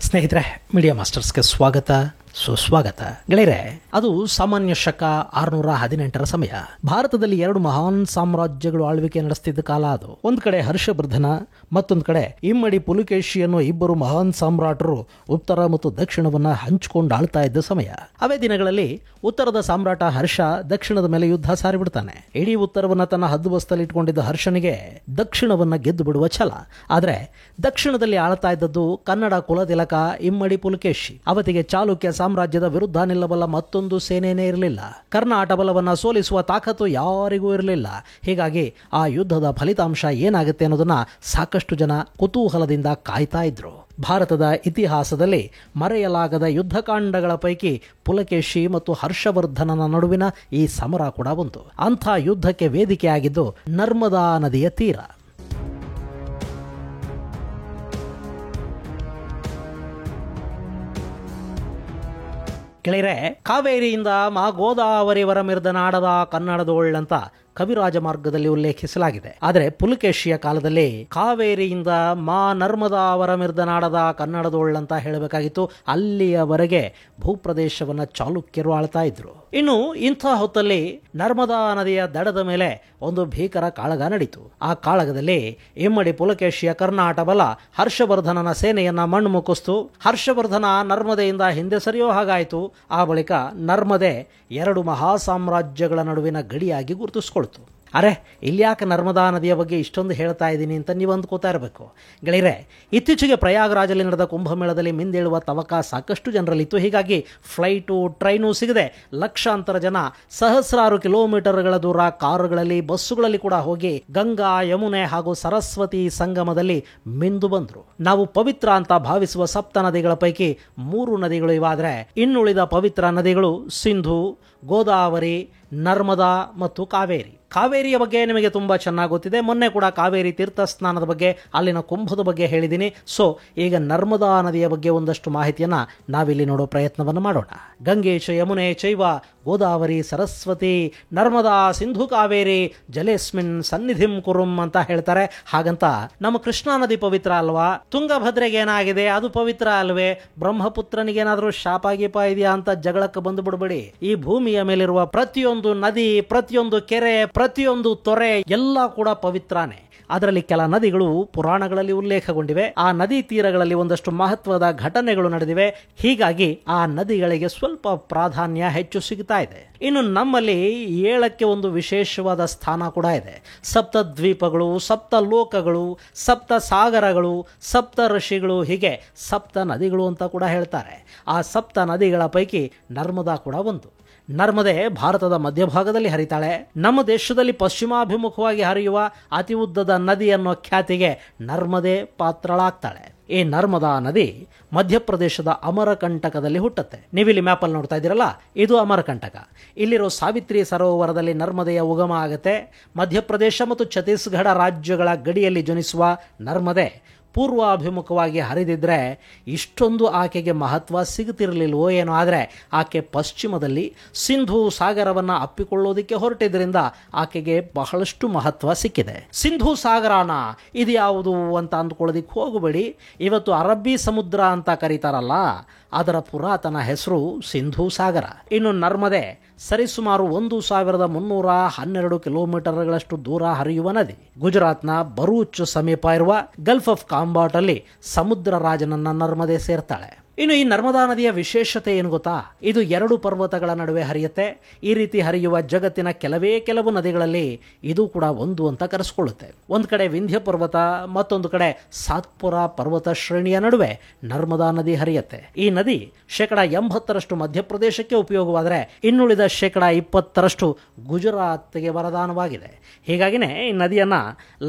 ಸ್ನೇಹಿತರೆ, ಮೀಡಿಯಾ ಮಾಸ್ಟರ್ಸ್ಗೆ ಸ್ವಾಗತ ಸುಸ್ವಾಗತ. ಗೆಳೆಯರೆ, ಅದು ಸಾಮಾನ್ಯ ಶಕ 618ರ ಸಮಯ. ಭಾರತದಲ್ಲಿ ಎರಡು ಮಹಾನ್ ಸಾಮ್ರಾಜ್ಯಗಳು ಆಳ್ವಿಕೆ ನಡೆಸುತ್ತಿದ್ದ ಕಾಲ ಅದು. ಒಂದು ಕಡೆ ಹರ್ಷವರ್ಧನ, ಮತ್ತೊಂದು ಕಡೆ ಇಮ್ಮಡಿ ಪುಲಕೇಶಿ ಅನ್ನೋ ಇಬ್ಬರು ಮಹಾನ್ ಸಾಮ್ರಾಟರು ಉತ್ತರ ಮತ್ತು ದಕ್ಷಿಣವನ್ನ ಹಂಚಿಕೊಂಡು ಆಳ್ತಾ ಇದ್ದ ಸಮಯ. ಅವೇ ದಿನಗಳಲ್ಲಿ ಉತ್ತರದ ಸಾಮ್ರಾಟ ಹರ್ಷ ದಕ್ಷಿಣದ ಮೇಲೆ ಯುದ್ಧ ಸಾರಿಬಿಡ್ತಾನೆ. ಇಡೀ ಉತ್ತರವನ್ನ ತನ್ನ ಹದ್ದುಬಸ್ತಲ್ಲಿ ಇಟ್ಕೊಂಡಿದ್ದ ಹರ್ಷನಿಗೆ ದಕ್ಷಿಣವನ್ನ ಗೆದ್ದು ಬಿಡುವ ಛಲ. ಆದ್ರೆ ದಕ್ಷಿಣದಲ್ಲಿ ಆಳ್ತಾ ಇದ್ದದ್ದು ಕನ್ನಡ ಕುಲತಿಲಕ ಇಮ್ಮಡಿ ಪುಲಕೇಶಿ. ಅವತ್ತಿಗೆ ಚಾಲುಕ್ಯ ಸಾಮ್ರಾಜ್ಯದ ವಿರುದ್ಧ ನಿಲ್ಲಬಲ್ಲ ಮತ್ತೊಂದು ಸೇನೆನೇ ಇರಲಿಲ್ಲ. ಕರ್ನಾಟ ಬಲವನ್ನ ಸೋಲಿಸುವ ತಾಕತ್ತು ಯಾರಿಗೂ ಇರಲಿಲ್ಲ. ಹೀಗಾಗಿ ಆ ಯುದ್ಧದ ಫಲಿತಾಂಶ ಏನಾಗುತ್ತೆ ಅನ್ನೋದನ್ನ ಸಾಕಷ್ಟು ಜನ ಕುತೂಹಲದಿಂದ ಕಾಯ್ತಾ ಇದ್ರು. ಭಾರತದ ಇತಿಹಾಸದಲ್ಲಿ ಮರೆಯಲಾಗದ ಯುದ್ಧಕಾಂಡಗಳ ಪೈಕಿ ಪುಲಕೇಶಿ ಮತ್ತು ಹರ್ಷವರ್ಧನನ ನಡುವಿನ ಈ ಸಮರ ಕೂಡ ಒಂದು. ಅಂಥ ಯುದ್ಧಕ್ಕೆ ವೇದಿಕೆಯಾಗಿದ್ದು ನರ್ಮದಾ ನದಿಯ ತೀರ. ಗೆಳೆಯರೆ, ಕಾವೇರಿಯಿಂದ ಮಾ ಗೋದಾವರಿವರ ಮಿರ್ದನಾಡದ ಕನ್ನಡದೋಳ್ಳಂತ ಕವಿರಾಜ ಮಾರ್ಗದಲ್ಲಿ ಉಲ್ಲೇಖಿಸಲಾಗಿದೆ. ಆದರೆ ಪುಲಕೇಶಿಯ ಕಾಲದಲ್ಲಿ ಕಾವೇರಿಯಿಂದ ಮಾ ನರ್ಮದಾವರ ಮಿರ್ದನಾಡದ ಕನ್ನಡದೋಳ್ಳಂತ ಹೇಳಬೇಕಾಗಿತ್ತು. ಅಲ್ಲಿಯವರೆಗೆ ಭೂಪ್ರದೇಶವನ್ನ ಚಾಲುಕ್ಯರು ಆಳ್ತಾ ಇದ್ರು. ಇನ್ನು ಇಂಥ ಹೊತ್ತಲ್ಲಿ ನರ್ಮದಾ ನದಿಯ ದಡದ ಮೇಲೆ ಒಂದು ಭೀಕರ ಕಾಳಗ ನಡೀತು. ಆ ಕಾಳಗದಲ್ಲಿ ಇಮ್ಮಡಿ ಪುಲಕೇಶಿಯ ಕರ್ನಾಟ ಬಲ ಹರ್ಷವರ್ಧನನ ಸೇನೆಯನ್ನ ಮಣ್ಣು ಮುಕ್ಕಿಸ್ತು. ಹರ್ಷವರ್ಧನ ನರ್ಮದೆಯಿಂದ ಹಿಂದೆ ಸರಿಯೋ ಹಾಗಾಯಿತು. ಆ ಬಳಿಕ ನರ್ಮದೆ ಎರಡು ಮಹಾ ಸಾಮ್ರಾಜ್ಯಗಳ ನಡುವಿನ ಗಡಿಯಾಗಿ ಗುರುತಿಸಿಕೊಳ್ತು. ಅರೆ, ಇಲ್ಯಾಕೆ ನರ್ಮದಾ ನದಿಯ ಬಗ್ಗೆ ಇಷ್ಟೊಂದು ಹೇಳ್ತಾ ಇದ್ದೀನಿ ಅಂತ ನೀವು ಅಂದ್ಕೋತಾ ಇರಬೇಕು. ಗೆಳೆಯರೆ, ಇತ್ತೀಚೆಗೆ ಪ್ರಯಾಗರಾಜಲ್ಲಿ ನಡೆದ ಕುಂಭಮೇಳದಲ್ಲಿ ಮಿಂದೇಳುವ ತವಕ ಸಾಕಷ್ಟು ಜನರಲ್ಲಿತ್ತು. ಹೀಗಾಗಿ ಫ್ಲೈಟು, ಟ್ರೈನು ಸಿಗದೆ ಲಕ್ಷಾಂತರ ಜನ ಸಹಸ್ರಾರು ಕಿಲೋಮೀಟರ್ಗಳ ದೂರ ಕಾರುಗಳಲ್ಲಿ, ಬಸ್ಸುಗಳಲ್ಲಿ ಕೂಡ ಹೋಗಿ ಗಂಗಾ, ಯಮುನೆ ಹಾಗೂ ಸರಸ್ವತಿ ಸಂಗಮದಲ್ಲಿ ಮಿಂದು ಬಂದ್ರು. ನಾವು ಪವಿತ್ರ ಅಂತ ಭಾವಿಸುವ ಸಪ್ತ ನದಿಗಳ ಪೈಕಿ 3 ನದಿಗಳು ಇವಾದ್ರೆ ಇನ್ನುಳಿದ ಪವಿತ್ರ ನದಿಗಳು ಸಿಂಧು, ಗೋದಾವರಿ, ನರ್ಮದಾ ಮತ್ತು ಕಾವೇರಿ. ಕಾವೇರಿಯ ಬಗ್ಗೆ ನಿಮಗೆ ತುಂಬಾ ಚೆನ್ನಾಗಿ ಗೊತ್ತಿದೆ. ಮೊನ್ನೆ ಕೂಡ ಕಾವೇರಿ ತೀರ್ಥ ಸ್ನಾನದ ಬಗ್ಗೆ, ಅಲ್ಲಿನ ಕುಂಭದ ಬಗ್ಗೆ ಹೇಳಿದ್ದೀನಿ. ಸೊ ಈಗ ನರ್ಮದಾ ನದಿಯ ಬಗ್ಗೆ ಒಂದಷ್ಟು ಮಾಹಿತಿಯನ್ನ ನಾವಿಲ್ಲಿ ನೋಡೋ ಪ್ರಯತ್ನವನ್ನು ಮಾಡೋಣ. ಗಂಗೇಶ ಯಮುನೆ ಚೈವ ಗೋದಾವರಿ ಸರಸ್ವತಿ ನರ್ಮದಾ ಸಿಂಧು ಕಾವೇರಿ ಜಲೇಸ್ಮಿನ್ ಸನ್ನಿಧಿಂ ಕುರುಂ ಅಂತ ಹೇಳ್ತಾರೆ. ಹಾಗಂತ ನಮ್ಮ ಕೃಷ್ಣಾ ನದಿ ಪವಿತ್ರ ಅಲ್ವಾ? ತುಂಗಭದ್ರೆಗೆ ಏನಾಗಿದೆ, ಅದು ಪವಿತ್ರ ಅಲ್ವೇ? ಬ್ರಹ್ಮಪುತ್ರನಿಗೇನಾದ್ರೂ ಶಾಪ ಗೀಪ ಇದೆಯಾ ಅಂತ ಜಗಳಕ್ಕೆ ಬಂದು ಬಿಡಬೇಡಿ. ಈ ಭೂಮಿಯ ಮೇಲಿರುವ ಪ್ರತಿಯೊಂದು ನದಿ, ಪ್ರತಿಯೊಂದು ಕೆರೆ, ಪ್ರತಿಯೊಂದು ತೊರೆ ಎಲ್ಲ ಕೂಡ ಪವಿತ್ರನೇ. ಅದರಲ್ಲಿ ಕೆಲ ನದಿಗಳು ಪುರಾಣಗಳಲ್ಲಿ ಉಲ್ಲೇಖಗೊಂಡಿವೆ. ಆ ನದಿ ತೀರಗಳಲ್ಲಿ ಒಂದಷ್ಟು ಮಹತ್ವದ ಘಟನೆಗಳು ನಡೆದಿವೆ. ಹೀಗಾಗಿ ಆ ನದಿಗಳಿಗೆ ಸ್ವಲ್ಪ ಪ್ರಾಧಾನ್ಯ ಹೆಚ್ಚು ಸಿಗ್ತಾ ಇದೆ. ಇನ್ನು ನಮ್ಮಲ್ಲಿ 7ಕ್ಕೆ ಒಂದು ವಿಶೇಷವಾದ ಸ್ಥಾನ ಕೂಡ ಇದೆ. ಸಪ್ತ ದ್ವೀಪಗಳು, ಸಪ್ತ ಲೋಕಗಳು, ಸಪ್ತ ಸಾಗರಗಳು, ಸಪ್ತ ಋಷಿಗಳು, ಹೀಗೆ ಸಪ್ತ ನದಿಗಳು ಅಂತ ಕೂಡ ಹೇಳ್ತಾರೆ. ಆ ಸಪ್ತ ನದಿಗಳ ಪೈಕಿ ನರ್ಮದಾ ಕೂಡ ಒಂದು. ನರ್ಮದೆ ಭಾರತದ ಮಧ್ಯಭಾಗದಲ್ಲಿ ಹರಿತಾಳೆ. ನಮ್ಮ ದೇಶದಲ್ಲಿ ಪಶ್ಚಿಮಾಭಿಮುಖವಾಗಿ ಹರಿಯುವ ಅತಿ ಉದ್ದದ ನದಿ ಅನ್ನೋ ಖ್ಯಾತಿಗೆ ನರ್ಮದೆ ಪಾತ್ರಳಾಗ್ತಾಳೆ. ಈ ನರ್ಮದಾ ನದಿ ಮಧ್ಯಪ್ರದೇಶದ ಅಮರಕಂಟಕದಲ್ಲಿ ಹುಟ್ಟುತ್ತೆ. ನೀವಿಲ್ಲಿ ಮ್ಯಾಪಲ್ಲಿ ನೋಡ್ತಾ ಇದ್ದೀರಲ್ಲ, ಇದು ಅಮರಕಂಟಕ. ಇಲ್ಲಿರೋ ಸಾವಿತ್ರಿ ಸರೋವರದಲ್ಲಿ ನರ್ಮದೆಯ ಉಗಮ ಆಗುತ್ತೆ. ಮಧ್ಯಪ್ರದೇಶ ಮತ್ತು ಛತ್ತೀಸ್ಗಢ ರಾಜ್ಯಗಳ ಗಡಿಯಲ್ಲಿ ಜನಿಸುವ ನರ್ಮದೆ ಪೂರ್ವಾಭಿಮುಖವಾಗಿ ಹರಿದಿದ್ರೆ ಇಷ್ಟೊಂದು ಆಕೆಗೆ ಮಹತ್ವ ಸಿಗುತ್ತಿರಲಿಲ್ವೋ ಏನೋ. ಆದರೆ ಆಕೆ ಪಶ್ಚಿಮದಲ್ಲಿ ಸಿಂಧೂ ಸಾಗರವನ್ನು ಅಪ್ಪಿಕೊಳ್ಳೋದಕ್ಕೆ ಹೊರಟಿದ್ರಿಂದ ಆಕೆಗೆ ಬಹಳಷ್ಟು ಮಹತ್ವ ಸಿಕ್ಕಿದೆ. ಸಿಂಧೂ ಸಾಗರನ ಇದು ಯಾವುದು ಅಂತ ಅಂದ್ಕೊಳ್ಳೋದಿಕ್ಕೆ ಹೋಗಬೇಡಿ. ಇವತ್ತು ಅರಬ್ಬಿ ಸಮುದ್ರ ಅಂತ ಕರೀತಾರಲ್ಲ, ಅದರ ಪುರಾತನ ಹೆಸರು ಸಿಂಧೂ ಸಾಗರ. ಇನ್ನು ನರ್ಮದೆ ಸರಿಸುಮಾರು 1312 ಕಿಲೋಮೀಟರ್ಗಳಷ್ಟು ದೂರ ಹರಿಯುವ ನದಿ. ಗುಜರಾತ್ನ ಭರೂಚ್ ಸಮೀಪ ಇರುವ ಗಲ್ಫ್ ಆಫ್ ಕಾಂಬಾಟ್ ಅಲ್ಲಿ ಸಮುದ್ರ ರಾಜನನ್ನ ನರ್ಮದೆ ಸೇರ್ತಾಳೆ. ಇನ್ನು ಈ ನರ್ಮದಾ ನದಿಯ ವಿಶೇಷತೆ ಏನು ಗೊತ್ತಾ? ಇದು 2 ಪರ್ವತಗಳ ನಡುವೆ ಹರಿಯುತ್ತೆ. ಈ ರೀತಿ ಹರಿಯುವ ಜಗತ್ತಿನ ಕೆಲವು ನದಿಗಳಲ್ಲಿ ಇದು ಕೂಡ ಒಂದು ಅಂತ ಕರೆಸಿಕೊಳ್ಳುತ್ತೆ. ಒಂದು ಕಡೆ ವಿಂಧ್ಯ ಪರ್ವತ, ಮತ್ತೊಂದು ಕಡೆ ಸಾತ್ಪುರ ಪರ್ವತ ಶ್ರೇಣಿಯ ನಡುವೆ ನರ್ಮದಾ ನದಿ ಹರಿಯುತ್ತೆ. ಈ ನದಿ 80% ಮಧ್ಯಪ್ರದೇಶಕ್ಕೆ ಉಪಯೋಗವಾದರೆ ಇನ್ನುಳಿದ 20% ಗುಜರಾತ್ಗೆ ವರದಾನವಾಗಿದೆ. ಹೀಗಾಗಿನೇ ಈ ನದಿಯನ್ನ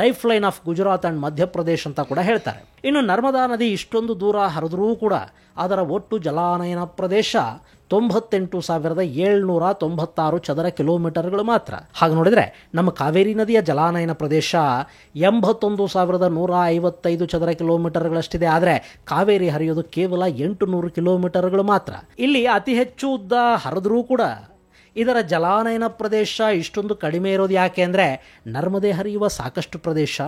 lifeline of Gujarat and Madhya Pradesh ಅಂತ ಕೂಡ ಹೇಳ್ತಾರೆ. ಇನ್ನು ನರ್ಮದಾ ನದಿ ಇಷ್ಟೊಂದು ದೂರ ಹರಿದ್ರೂ ಕೂಡ ಅದರ ಒಟ್ಟು ಜಲಾನಯನ ಪ್ರದೇಶ 98,796 ಚದರ ಕಿಲೋಮೀಟರ್ಗಳು ಮಾತ್ರ. ಹಾಗೆ ನೋಡಿದ್ರೆ ನಮ್ಮ ಕಾವೇರಿ ನದಿಯ ಜಲಾನಯನ ಪ್ರದೇಶ 81,155 ಚದರ ಕಿಲೋಮೀಟರ್ಗಳಷ್ಟಿದೆ. ಆದರೆ ಕಾವೇರಿ ಹರಿಯೋದು ಕೇವಲ 800 ಕಿಲೋಮೀಟರ್ಗಳು ಮಾತ್ರ. ಇಲ್ಲಿ ಅತಿ ಹೆಚ್ಚು ಉದ್ದ ಹರಿದ್ರೂ ಕೂಡ ಇದರ ಜಲಾನಯನ ಪ್ರದೇಶ ಇಷ್ಟೊಂದು ಕಡಿಮೆ ಇರೋದು ಯಾಕೆ ಅಂದರೆ ನರ್ಮದೆ ಹರಿಯುವ ಸಾಕಷ್ಟು ಪ್ರದೇಶ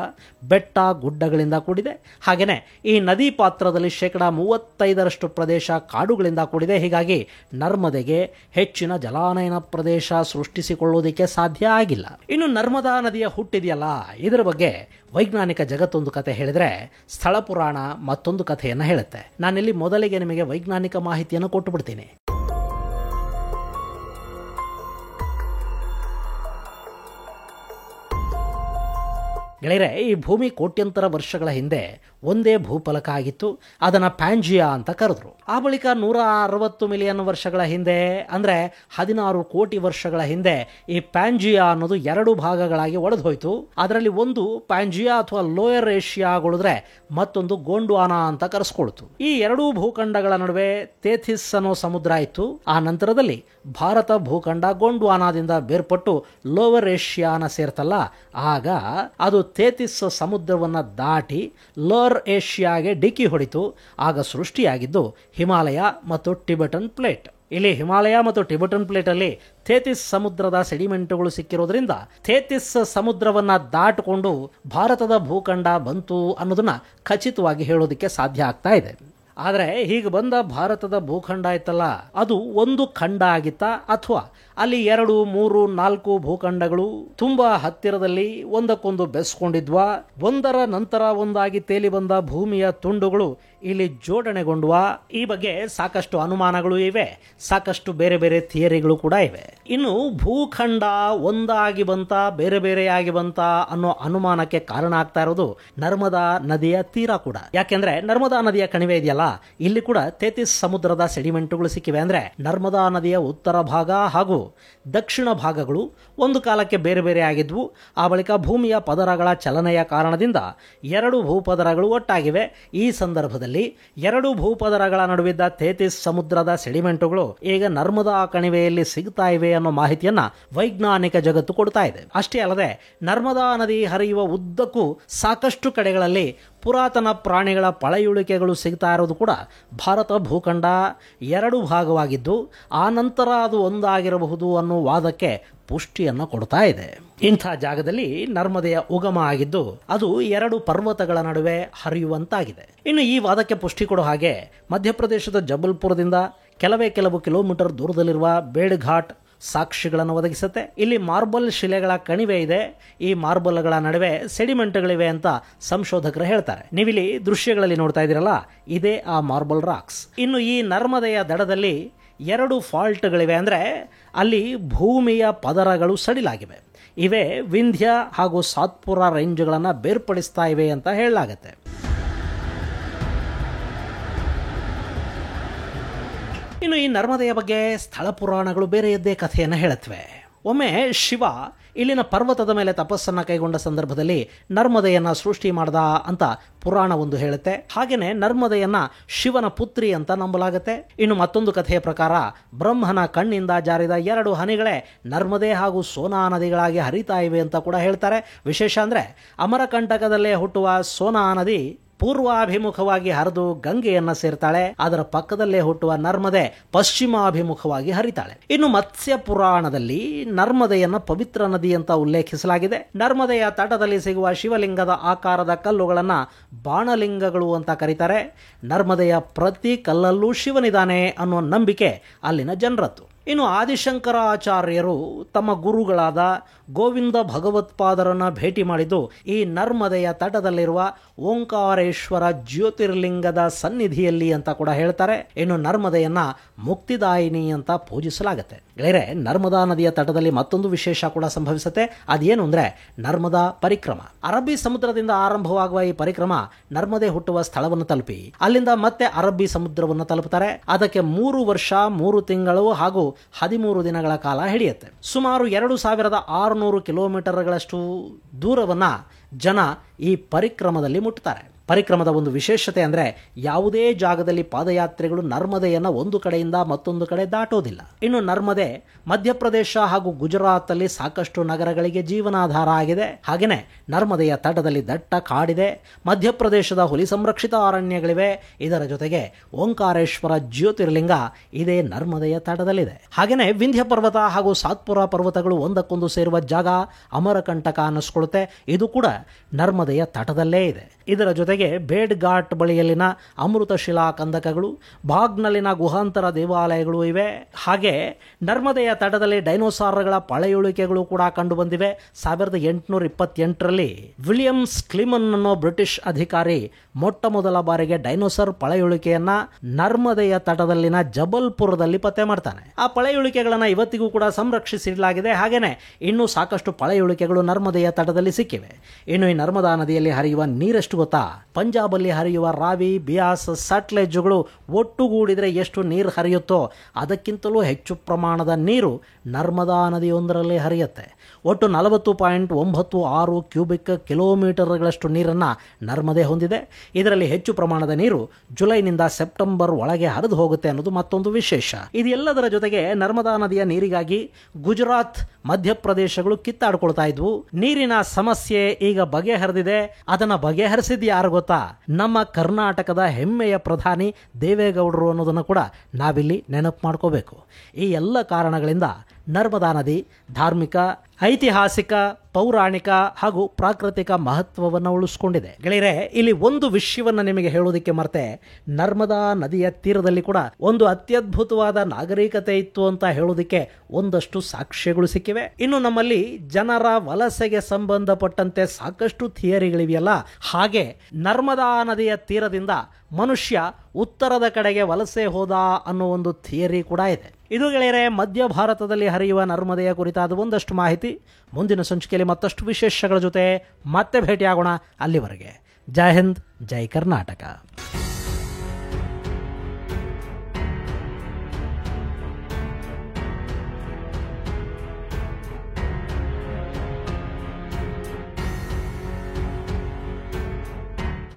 ಬೆಟ್ಟ ಗುಡ್ಡಗಳಿಂದ ಕೂಡಿದೆ. ಹಾಗೆಯೇ ಈ ನದಿ ಪಾತ್ರದಲ್ಲಿ 35% ಪ್ರದೇಶ ಕಾಡುಗಳಿಂದ ಕೂಡಿದೆ. ಹೀಗಾಗಿ ನರ್ಮದೆಗೆ ಹೆಚ್ಚಿನ ಜಲಾನಯನ ಪ್ರದೇಶ ಸೃಷ್ಟಿಸಿಕೊಳ್ಳುವುದಕ್ಕೆ ಸಾಧ್ಯ ಆಗಿಲ್ಲ. ಇನ್ನು ನರ್ಮದಾ ನದಿಯ ಹುಟ್ಟಿದೆಯಲ್ಲ, ಇದರ ಬಗ್ಗೆ ವೈಜ್ಞಾನಿಕ ಜಗತ್ತೊಂದು ಕಥೆ ಹೇಳಿದರೆ ಸ್ಥಳ ಪುರಾಣ ಮತ್ತೊಂದು ಕಥೆಯನ್ನು ಹೇಳುತ್ತೆ. ನಾನಿಲ್ಲಿ ಮೊದಲಿಗೆ ನಿಮಗೆ ವೈಜ್ಞಾನಿಕ ಮಾಹಿತಿಯನ್ನು ಕೊಟ್ಟು ಬಿಡ್ತೀನಿ. ಗೆಳೆಯರೆ, ಈ ಭೂಮಿ ಕೋಟ್ಯಂತರ ವರ್ಷಗಳ ಹಿಂದೆ ಒಂದೇ ಭೂಫಲಕ ಆಗಿತ್ತು. ಅದನ್ನು ಪ್ಯಾಂಜಿಯಾ ಅಂತ ಕರೆದ್ರು. ಆ ಬಳಿಕ 160 ಮಿಲಿಯನ್ ವರ್ಷಗಳ ಹಿಂದೆ, ಅಂದರೆ 16 ಕೋಟಿ ವರ್ಷಗಳ ಹಿಂದೆ, ಈ ಪ್ಯಾಂಜಿಯಾ ಅನ್ನೋದು 2 ಭಾಗಗಳಾಗಿ ಒಡೆದು ಹೋಯಿತು. ಅದರಲ್ಲಿ ಒಂದು ಪ್ಯಾಂಜಿಯಾ ಅಥವಾ ಲೋಯರ್ ಏಷ್ಯಾಗೊಳಿದ್ರೆ ಮತ್ತೊಂದು ಗೋಂಡ್ವಾನಾ ಅಂತ ಕರೆಸ್ಕೊಳ್ತು. ಈ 2 ಭೂಖಂಡಗಳ ನಡುವೆ ತೇಥಿಸ್ ಅನ್ನೋ ಸಮುದ್ರ ಇತ್ತು. ಆ ನಂತರದಲ್ಲಿ ಭಾರತ ಭೂಖಂಡ ಗೋಂಡ್ವಾನಾದಿಂದ ಬೇರ್ಪಟ್ಟು ಲೋವರ್ ಏಷ್ಯಾನ ಸೇರ್ತಲ್ಲ, ಆಗ ಅದು ತೇಥಿಸ್ ಸಮುದ್ರವನ್ನು ದಾಟಿ ಲೋವರ್ ಏಷ್ಯಾಗೆ ಡಿಕ್ಕಿ ಹೊಡಿತು. ಆಗ ಸೃಷ್ಟಿಯಾಗಿದ್ದು ಹಿಮಾಲಯ ಮತ್ತು ಟಿಬೆಟನ್ ಪ್ಲೇಟ್. ಇಲ್ಲಿ ಹಿಮಾಲಯ ಮತ್ತು ಟಿಬೆಟನ್ ಪ್ಲೇಟಲ್ಲಿ ತೇಥಿಸ್ ಸಮುದ್ರದ ಸೆಡಿಮೆಂಟ್ಗಳು ಸಿಕ್ಕಿರೋದ್ರಿಂದ ತೇಥಿಸ್ ಸಮುದ್ರವನ್ನು ದಾಟಿಕೊಂಡು ಭಾರತದ ಭೂಖಂಡ ಬಂತು ಅನ್ನೋದನ್ನ ಖಚಿತವಾಗಿ ಹೇಳೋದಕ್ಕೆ ಸಾಧ್ಯ ಆಗ್ತಾ ಇದೆ. ಆದರೆ ಹೀಗೆ ಬಂದ ಭಾರತದ ಭೂಖಂಡ ಇತ್ತಲ್ಲ, ಅದು ಒಂದು ಖಂಡ ಆಗಿತ್ತಾ ಅಥವಾ ಅಲ್ಲಿ 2, 3, 4 ಭೂಖಂಡಗಳು ತುಂಬಾ ಹತ್ತಿರದಲ್ಲಿ ಒಂದಕ್ಕೊಂದು ಬೆಸ್ಕೊಂಡಿದ್ವಾ, ಒಂದರ ನಂತರ ಒಂದಾಗಿ ತೇಲಿ ಬಂದ ಭೂಮಿಯ ತುಂಡುಗಳು ಇಲ್ಲಿ ಜೋಡಣೆಗೊಂಡ್ವಾ? ಈ ಬಗ್ಗೆ ಸಾಕಷ್ಟು ಅನುಮಾನಗಳು ಇವೆ, ಸಾಕಷ್ಟು ಬೇರೆ ಬೇರೆ ಥಿಯರಿಗಳು ಕೂಡ ಇವೆ. ಇನ್ನು ಭೂಖಂಡ ಒಂದಾಗಿ ಬಂತ, ಬೇರೆ ಬೇರೆಯಾಗಿ ಬಂತ ಅನ್ನೋ ಅನುಮಾನಕ್ಕೆ ಕಾರಣ ಆಗ್ತಾ ಇರೋದು ನರ್ಮದಾ ನದಿಯ ತೀರ ಕೂಡ. ಯಾಕೆಂದ್ರೆ ನರ್ಮದಾ ನದಿಯ ಕಣಿವೆ ಇದೆಯಲ್ಲ, ಇಲ್ಲಿ ಕೂಡ ತೇಥಿಸ್ ಸಮುದ್ರದ ಸೆಡಿಮೆಂಟ್ಗಳು ಸಿಕ್ಕಿವೆ. ಅಂದ್ರೆ ನರ್ಮದಾ ನದಿಯ ಉತ್ತರ ಭಾಗ ಹಾಗೂ ದಕ್ಷಿಣ ಭಾಗಗಳು ಒಂದು ಕಾಲಕ್ಕೆ ಬೇರೆ ಬೇರೆ ಆಗಿದ್ವು. ಆ ಬಳಿಕ ಭೂಮಿಯ ಪದರಗಳ ಚಲನೆಯ ಕಾರಣದಿಂದ 2 ಭೂಪದರಗಳು ಒಟ್ಟಾಗಿವೆ. ಈ ಸಂದರ್ಭದಲ್ಲಿ 2 ಭೂಪದರಗಳ ನಡುವಿದ್ದ ತೇಥಿಸ್ ಸಮುದ್ರದ ಸೆಡಿಮೆಂಟುಗಳು ಈಗ ನರ್ಮದಾ ಕಣಿವೆಯಲ್ಲಿ ಸಿಗ್ತಾ ಇವೆ ಅನ್ನೋ ಮಾಹಿತಿಯನ್ನ ವೈಜ್ಞಾನಿಕ ಜಗತ್ತು ಕೊಡ್ತಾ ಇದೆ. ಅಷ್ಟೇ ಅಲ್ಲದೆ ನರ್ಮದಾ ನದಿ ಹರಿಯುವ ಉದ್ದಕ್ಕೂ ಸಾಕಷ್ಟು ಕಡೆಗಳಲ್ಲಿ ಪುರಾತನ ಪ್ರಾಣಿಗಳ ಪಳೆಯುಳಿಕೆಗಳು ಸಿಗ್ತಾ ಇರೋದು ಕೂಡ ಭಾರತ ಭೂಖಂಡ 2 ಭಾಗವಾಗಿದ್ದು ಆ ನಂತರ ಅದು ಒಂದಾಗಿರಬಹುದು ಅನ್ನೋ ವಾದಕ್ಕೆ ಪುಷ್ಟಿಯನ್ನು ಕೊಡ್ತಾ ಇದೆ. ಇಂಥ ಜಾಗದಲ್ಲಿ ನರ್ಮದೆಯ ಉಗಮ ಆಗಿದ್ದು ಅದು 2 ಪರ್ವತಗಳ ನಡುವೆ ಹರಿಯುವಂತಾಗಿದೆ. ಇನ್ನು ಈ ವಾದಕ್ಕೆ ಪುಷ್ಟಿ ಕೊಡೋ ಹಾಗೆ ಮಧ್ಯಪ್ರದೇಶದ ಜಬಲ್ಪುರದಿಂದ ಕೆಲವು ಕಿಲೋಮೀಟರ್ ದೂರದಲ್ಲಿರುವ ಬೇಡ್ಘಾಟ್ ಸಾಕ್ಷಿಗಳನ್ನು ಒದಗಿಸುತ್ತೆ. ಇಲ್ಲಿ ಮಾರ್ಬಲ್ ಶಿಲೆಗಳ ಕಣಿವೆ ಇದೆ. ಈ ಮಾರ್ಬಲ್ಗಳ ನಡುವೆ ಸೆಡಿಮೆಂಟ್ಗಳಿವೆ ಅಂತ ಸಂಶೋಧಕರು ಹೇಳ್ತಾರೆ. ನೀವಿಲ್ಲಿ ದೃಶ್ಯಗಳಲ್ಲಿ ನೋಡ್ತಾ ಇದ್ದೀರಲ್ಲ, ಇದೇ ಆ ಮಾರ್ಬಲ್ ರಾಕ್ಸ್. ಇನ್ನು ಈ ನರ್ಮದೆಯ ದಡದಲ್ಲಿ 2 ಫಾಲ್ಟ್ಗಳಿವೆ. ಅಂದರೆ ಅಲ್ಲಿ ಭೂಮಿಯ ಪದರಗಳು ಸಡಿಲಾಗಿವೆ. ಇವೇ ವಿಂಧ್ಯ ಹಾಗೂ ಸಾತ್ಪುರ ರೇಂಜ್ಗಳನ್ನು ಬೇರ್ಪಡಿಸ್ತಾ ಇವೆ ಅಂತ ಹೇಳಲಾಗತ್ತೆ. ಇನ್ನು ಈ ನರ್ಮದೆಯ ಬಗ್ಗೆ ಸ್ಥಳ ಪುರಾಣಗಳು ಬೇರೆಯದ್ದೇ ಕಥೆಯನ್ನು ಹೇಳುತ್ತವೆ. ಒಮ್ಮೆ ಶಿವ ಇಲ್ಲಿನ ಪರ್ವತದ ಮೇಲೆ ತಪಸ್ಸನ್ನು ಕೈಗೊಂಡ ಸಂದರ್ಭದಲ್ಲಿ ನರ್ಮದೆಯನ್ನ ಸೃಷ್ಟಿ ಮಾಡ್ದ ಅಂತ ಪುರಾಣ ಒಂದು ಹೇಳುತ್ತೆ. ಹಾಗೇನೆ ನರ್ಮದೆಯನ್ನ ಶಿವನ ಪುತ್ರಿ ಅಂತ ನಂಬಲಾಗುತ್ತೆ. ಇನ್ನು ಮತ್ತೊಂದು ಕಥೆಯ ಪ್ರಕಾರ ಬ್ರಹ್ಮನ ಕಣ್ಣಿಂದ ಜಾರಿದ 2 ಹನಿಗಳೇ ನರ್ಮದೆ ಹಾಗೂ ಸೋನಾ ನದಿಗಳಾಗಿ ಹರಿತಾ ಇವೆ ಅಂತ ಕೂಡ ಹೇಳ್ತಾರೆ. ವಿಶೇಷ ಅಂದ್ರೆ ಅಮರಕಂಟಕದಲ್ಲೇ ಹುಟ್ಟುವ ಸೋನಾ ನದಿ ಪೂರ್ವಾಭಿಮುಖವಾಗಿ ಹರಿದು ಗಂಗೆಯನ್ನ ಸೇರ್ತಾಳೆ. ಅದರ ಪಕ್ಕದಲ್ಲೇ ಹುಟ್ಟುವ ನರ್ಮದೆ ಪಶ್ಚಿಮಾಭಿಮುಖವಾಗಿ ಹರಿತಾಳೆ. ಇನ್ನು ಮತ್ಸ್ಯ ಪುರಾಣದಲ್ಲಿ ನರ್ಮದೆಯನ್ನ ಪವಿತ್ರ ನದಿ ಅಂತ ಉಲ್ಲೇಖಿಸಲಾಗಿದೆ. ನರ್ಮದೆಯ ತಟದಲ್ಲಿ ಸಿಗುವ ಶಿವಲಿಂಗದ ಆಕಾರದ ಕಲ್ಲುಗಳನ್ನ ಬಾಣಲಿಂಗಗಳು ಅಂತ ಕರೀತಾರೆ. ನರ್ಮದೆಯ ಪ್ರತಿ ಕಲ್ಲಲ್ಲೂ ಶಿವನಿದಾನೆ ಅನ್ನೋ ನಂಬಿಕೆ ಅಲ್ಲಿನ ಜನರದ್ದು. ಇನ್ನು ಆದಿಶಂಕರಾಚಾರ್ಯರು ತಮ್ಮ ಗುರುಗಳಾದ ಗೋವಿಂದ ಭಗವತ್ಪಾದರನ್ನ ಭೇಟಿ ಮಾಡಿದ್ದು ಈ ನರ್ಮದೆಯ ತಟದಲ್ಲಿರುವ ಓಂಕಾರೇಶ್ವರ ಜ್ಯೋತಿರ್ಲಿಂಗದ ಸನ್ನಿಧಿಯಲ್ಲಿ ಅಂತ ಕೂಡ ಹೇಳ್ತಾರೆ. ಇನ್ನು ನರ್ಮದೆಯನ್ನ ಮುಕ್ತಿದಾಯಿನಿ ಅಂತ ಪೂಜಿಸಲಾಗುತ್ತೆ. ಗೆಳೆಯರೆ, ನರ್ಮದಾ ನದಿಯ ತಟದಲ್ಲಿ ಮತ್ತೊಂದು ವಿಶೇಷ ಕೂಡ ಸಂಭವಿಸುತ್ತೆ. ಅದೇನು ಅಂದ್ರೆ ನರ್ಮದಾ ಪರಿಕ್ರಮ. ಅರಬ್ಬಿ ಸಮುದ್ರದಿಂದ ಆರಂಭವಾಗುವ ಈ ಪರಿಕ್ರಮ ನರ್ಮದೆ ಹುಟ್ಟುವ ಸ್ಥಳವನ್ನು ತಲುಪಿ ಅಲ್ಲಿಂದ ಮತ್ತೆ ಅರಬ್ಬಿ ಸಮುದ್ರವನ್ನು ತಲುಪುತ್ತಾರೆ. ಅದಕ್ಕೆ 3 ವರ್ಷ 3 ತಿಂಗಳು ಹಾಗೂ 13 ದಿನಗಳ ಕಾಲ ಹಿಡಿಯುತ್ತೆ. ಸುಮಾರು 2600 ಕಿಲೋಮೀಟರ್ಗಳಷ್ಟು ದೂರವನ್ನ ಜನ ಈ ಪರಿಕ್ರಮದಲ್ಲಿ ಮುಟ್ಟುತ್ತಾರೆ. ಪರಿಕ್ರಮದ ಒಂದು ವಿಶೇಷತೆ ಅಂದರೆ ಯಾವುದೇ ಜಾಗದಲ್ಲಿ ಪಾದಯಾತ್ರೆಗಳು ನರ್ಮದೆಯನ್ನು ಒಂದು ಕಡೆಯಿಂದ ಮತ್ತೊಂದು ಕಡೆ ದಾಟೋದಿಲ್ಲ. ಇನ್ನು ನರ್ಮದೆ ಮಧ್ಯಪ್ರದೇಶ ಹಾಗೂ ಗುಜರಾತ್ ಅಲ್ಲಿ ಸಾಕಷ್ಟು ನಗರಗಳಿಗೆ ಜೀವನಾಧಾರ ಆಗಿದೆ. ಹಾಗೆಯೇ ನರ್ಮದೆಯ ತಟದಲ್ಲಿ ದಟ್ಟ ಕಾಡಿದೆ. ಮಧ್ಯಪ್ರದೇಶದ ಹುಲಿ ಸಂರಕ್ಷಿತ ಅರಣ್ಯಗಳಿವೆ. ಇದರ ಜೊತೆಗೆ ಓಂಕಾರೇಶ್ವರ ಜ್ಯೋತಿರ್ಲಿಂಗ ಇದೇ ನರ್ಮದೆಯ ತಟದಲ್ಲಿದೆ. ಹಾಗೆಯೇ ವಿಂಧ್ಯ ಪರ್ವತ ಹಾಗೂ ಸಾತ್ಪುರ ಪರ್ವತಗಳು ಒಂದಕ್ಕೊಂದು ಸೇರುವ ಜಾಗ ಅಮರಕಂಟಕ ಅನ್ನಿಸ್ಕೊಳ್ಳುತ್ತೆ. ಇದು ಕೂಡ ನರ್ಮದೆಯ ತಟದಲ್ಲೇ ಇದೆ. ಇದರ ಜೊತೆಗೆ ಬೇಡ್ ಘಾಟ್ ಬಳಿಯಲ್ಲಿನ ಅಮೃತ ಶಿಲಾ ಕಂದಕಗಳು, ಬಾಗ್ನಲ್ಲಿನ ಗುಹಾಂತರ ದೇವಾಲಯಗಳು ಇವೆ. ಹಾಗೆ ನರ್ಮದೆಯ ತಟದಲ್ಲಿ ಡೈನೋಸಾರ್ಗಳ ಪಳೆಯುಳಿಕೆಗಳು ಕೂಡ ಕಂಡು ಬಂದಿವೆ. 1828ರಲ್ಲಿ ವಿಲಿಯಮ್ಸ್ ಕ್ಲಿಮನ್ ಅನ್ನೋ ಬ್ರಿಟಿಷ್ ಅಧಿಕಾರಿ ಮೊಟ್ಟ ಮೊದಲ ಬಾರಿಗೆ ಡೈನೋಸಾರ್ ಪಳೆಯುಳಿಕೆಯನ್ನ ನರ್ಮದೆಯ ತಟದಲ್ಲಿನ ಜಬಲ್ಪುರದಲ್ಲಿ ಪತ್ತೆ ಮಾಡ್ತಾನೆ. ಆ ಪಳೆಯುಳಿಕೆಗಳನ್ನ ಇವತ್ತಿಗೂ ಕೂಡ ಸಂರಕ್ಷಿಸಿಡಲಾಗಿದೆ. ಹಾಗೇನೆ ಇನ್ನೂ ಸಾಕಷ್ಟು ಪಳೆಯುಳಿಕೆಗಳು ನರ್ಮದೆಯ ತಟದಲ್ಲಿ ಸಿಕ್ಕಿವೆ. ಇನ್ನು ಈ ನರ್ಮದಾ ನದಿಯಲ್ಲಿ ಹರಿಯುವ ನೀರೆಷ್ಟು ಗೊತ್ತಾ? ಪಂಜಾಬಲ್ಲಿ ಹರಿಯುವ ರಾವಿ, ಬಿಯಾಸ್, ಸಟ್ಲೆಜ್ಗಳು ಒಟ್ಟುಗೂಡಿದ್ರೆ ಎಷ್ಟು ನೀರು ಹರಿಯುತ್ತೋ ಅದಕ್ಕಿಂತಲೂ ಹೆಚ್ಚು ಪ್ರಮಾಣದ ನೀರು ನರ್ಮದಾ ನದಿಯೊಂದರಲ್ಲಿ ಹರಿಯುತ್ತೆ. ಒಟ್ಟು 40.96 ಕ್ಯೂಬಿಕ್ ಕಿಲೋಮೀಟರ್ಗಳಷ್ಟು ನೀರನ್ನು ನರ್ಮದೆ ಹೊಂದಿದೆ. ಇದರಲ್ಲಿ ಹೆಚ್ಚು ಪ್ರಮಾಣದ ನೀರು ಜುಲೈನಿಂದ ಸೆಪ್ಟೆಂಬರ್ ಒಳಗೆ ಹರಿದು ಹೋಗುತ್ತೆ ಅನ್ನೋದು ಮತ್ತೊಂದು ವಿಶೇಷ. ಇದೆಲ್ಲದರ ಜೊತೆಗೆ ನರ್ಮದಾ ನದಿಯ ನೀರಿಗಾಗಿ ಗುಜರಾತ್, ಮಧ್ಯಪ್ರದೇಶಗಳು ಕಿತ್ತಾಡ್ಕೊಳ್ತಾ ಇದ್ವು. ನೀರಿನ ಸಮಸ್ಯೆ ಈಗ ಬಗೆಹರಿದಿದೆ. ಅದನ್ನ ಬಗೆಹರಿಸಿದ ಯಾರು ಗೊತ್ತಾ? ನಮ್ಮ ಕರ್ನಾಟಕದ ಹೆಮ್ಮೆಯ ಪ್ರಧಾನಿ ದೇವೇಗೌಡರು ಅನ್ನೋದನ್ನು ಕೂಡ ನಾವಿಲ್ಲಿ ನೆನಪು ಮಾಡ್ಕೋಬೇಕು. ಈ ಎಲ್ಲ ಕಾರಣಗಳಿಂದ ನರ್ಮದಾ ನದಿ ಧಾರ್ಮಿಕ, ಐತಿಹಾಸಿಕ, ಪೌರಾಣಿಕ ಹಾಗೂ ಪ್ರಾಕೃತಿಕ ಮಹತ್ವವನ್ನು ಉಳಿಸ್ಕೊಂಡಿದೆ. ಗೆಳೆಯರೆ, ಇಲ್ಲಿ ಒಂದು ವಿಷಯವನ್ನು ನಿಮಗೆ ಹೇಳೋದಕ್ಕೆ ಮರ್ತೆ, ನರ್ಮದಾ ನದಿಯ ತೀರದಲ್ಲಿ ಕೂಡ ಒಂದು ಅತ್ಯದ್ಭುತವಾದ ನಾಗರಿಕತೆ ಇತ್ತು ಅಂತ ಹೇಳೋದಕ್ಕೆ ಒಂದಷ್ಟು ಸಾಕ್ಷ್ಯಗಳು ಸಿಕ್ಕಿವೆ. ಇನ್ನು ನಮ್ಮಲ್ಲಿ ಜನರ ವಲಸೆಗೆ ಸಂಬಂಧಪಟ್ಟಂತೆ ಸಾಕಷ್ಟು ಥಿಯರಿಗಳಿವೆಯಲ್ಲ, ಹಾಗೆ ನರ್ಮದಾ ನದಿಯ ತೀರದಿಂದ ಮನುಷ್ಯ ಉತ್ತರದ ಕಡೆಗೆ ವಲಸೆ ಹೋದ ಅನ್ನೋ ಒಂದು ಥಿಯರಿ ಕೂಡ ಇದೆ. ಇದು ಗೆಳೆಯರೆ ಮಧ್ಯ ಭಾರತದಲ್ಲಿ ಹರಿಯುವ ನರ್ಮದೆಯ ಕುರಿತಾದ ಒಂದಷ್ಟು ಮಾಹಿತಿ. ಮುಂದಿನ ಸಂಚಿಕೆಯಲ್ಲಿ ಮತ್ತಷ್ಟು ವಿಶೇಷಗಳ ಜೊತೆ ಮತ್ತೆ ಭೇಟಿಯಾಗೋಣ. ಅಲ್ಲಿವರೆಗೆ ಜೈ ಹಿಂದ್, ಜೈ ಕರ್ನಾಟಕ.